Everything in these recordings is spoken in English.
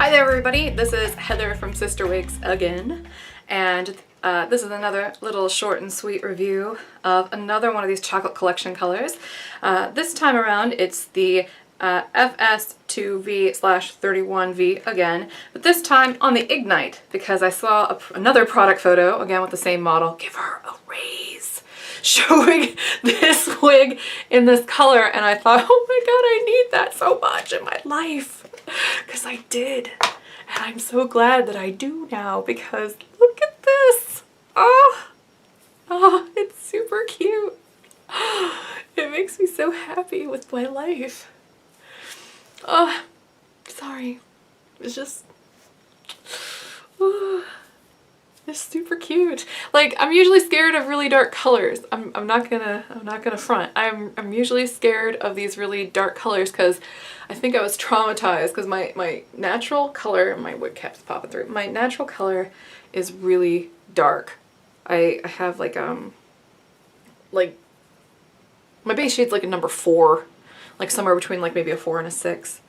Hi there everybody, this is Heather from CysterWigs again, and this is another little short and sweet review of another one of these chocolate collection colors. This time around it's the FS2V/31V again, but this time on the Ignite because I saw another product photo, again with the same model, give her a raise, showing this wig in this color, and I thought, oh my god, I need that so much in my life. Because I did, and I'm so glad that I do now because look at this. Oh, it's super cute. It makes me so happy with my life. Oh, sorry. It's just, it's super cute. Like, I'm usually scared of really dark colors. I'm not gonna front. I'm usually scared of these really dark colors because I think I was traumatized because my natural color, my wig cap's popping through, my natural color is really dark. I have like my base shade's like a number 4, like somewhere between like maybe a 4 and a 6.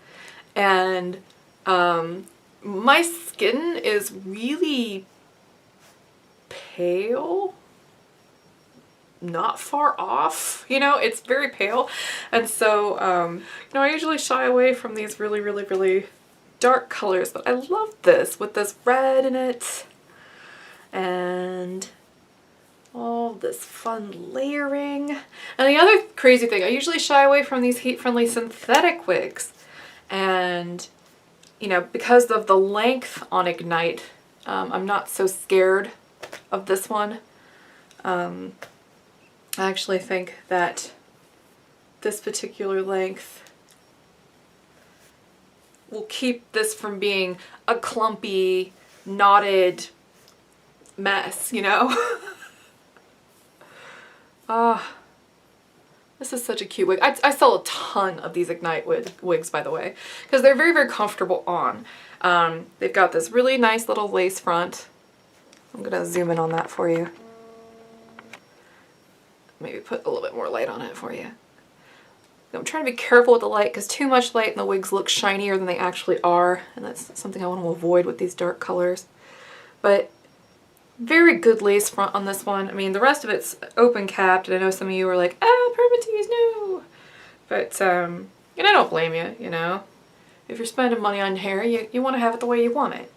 And my skin is really pale, not far off, you know, it's very pale, and so you know, I usually shy away from these really dark colors, but I love this with this red in it and all this fun layering. And the other crazy thing, I usually shy away from these heat-friendly synthetic wigs, and you know, because of the length on Ignite, I'm not so scared of this one. I actually think that this particular length will keep this from being a clumpy, knotted mess, you know? This is such a cute wig. I sell a ton of these Ignite wigs, by the way, because they're very comfortable on. They've got this really nice little lace front. I'm gonna zoom in on that for you. Maybe put a little bit more light on it for you. I'm trying to be careful with the light because too much light and the wigs look shinier than they actually are, and that's something I want to avoid with these dark colors. But very good lace front on this one. I mean, the rest of it's open capped, and I know some of you are like, permatease, no! But, and I don't blame you, you know. If you're spending money on hair, you want to have it the way you want it.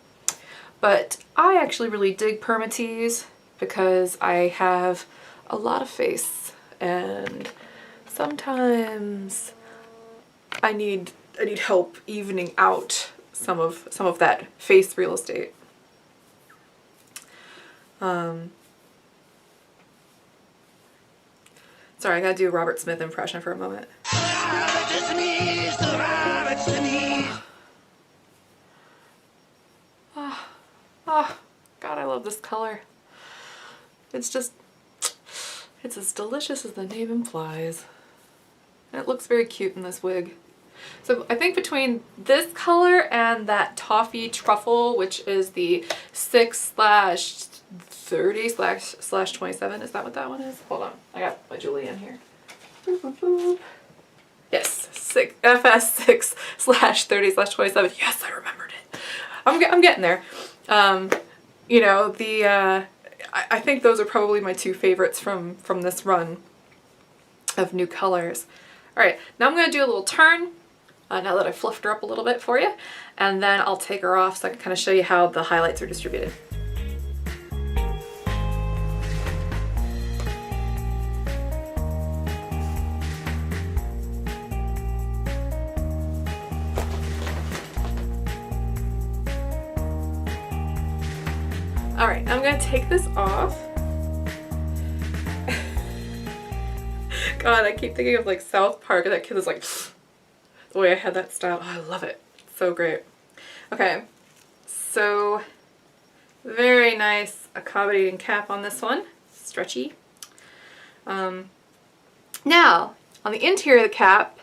But I actually really dig permatease because I have a lot of face, and sometimes I need help evening out some of that face real estate. Sorry, I gotta do a Robert Smith impression for a moment. Oh, God, I love this color. It's as delicious as the name implies. And it looks very cute in this wig. So I think between this color and that toffee truffle, which is the 6/30/27, is that what that one is? Hold on, I got my Julienne here. Yes, FS6/30/27. Yes, I remembered it. I'm getting there. You know, I think those are probably my two favorites from this run of new colors. Alright, now I'm going to do a little turn, now that I fluffed her up a little bit for you, and then I'll take her off so I can kind of show you how the highlights are distributed. Alright, I'm going to take this off. God, I keep thinking of like South Park, and that kid is like, the way I had that style. Oh, I love it. It's so great. Okay, so very nice accommodating cap on this one. Stretchy. Now, on the interior of the cap,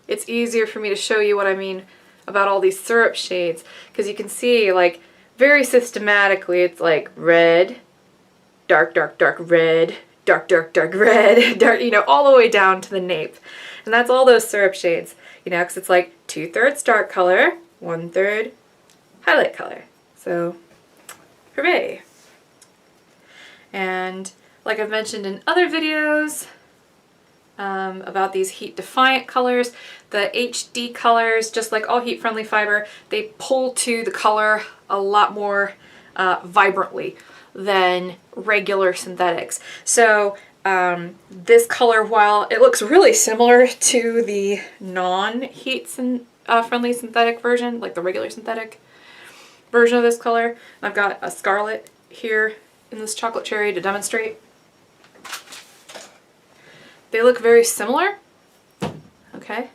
it's easier for me to show you what I mean about all these syrup shades, because you can see, like, very systematically, it's like red, dark red, dark red, dark, you know, all the way down to the nape. And that's all those syrup shades, you know, because it's like 2/3 dark color, 1/3 highlight color. So, hooray! And like I've mentioned in other videos about these heat defiant colors, the HD colors, just like all heat friendly fiber, they pull to the color a lot more vibrantly than regular synthetics. So this color, while it looks really similar to the non-heat friendly synthetic version, like the regular synthetic version of this color, I've got a scarlet here in this chocolate cherry to demonstrate. They look very similar, okay?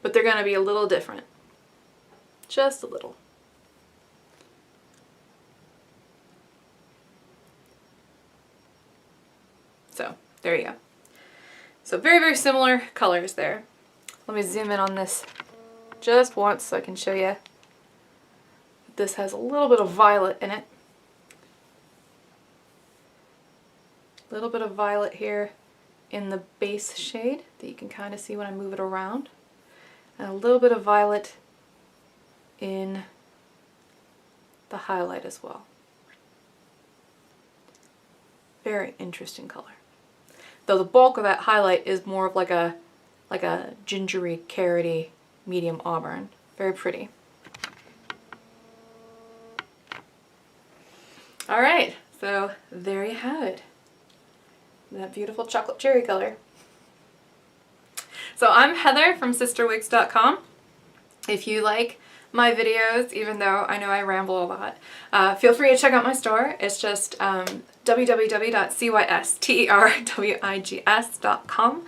But they're going to be a little different. Just a little. So, there you go. So very, very similar colors there. Let me zoom in on this just once so I can show you. This has a little bit of violet in it. A little bit of violet here in the base shade that you can kind of see when I move it around. And a little bit of violet in the highlight as well. Very interesting color. Though the bulk of that highlight is more of like a gingery, carroty, medium auburn. Very pretty. Alright, so there you have it. That beautiful chocolate cherry color. So I'm Heather from CysterWigs.com. If you like my videos, even though I know I ramble a lot, feel free to check out my store. It's just www.cysterwigs.com.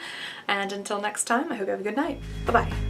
And until next time, I hope you have a good night. Bye-bye.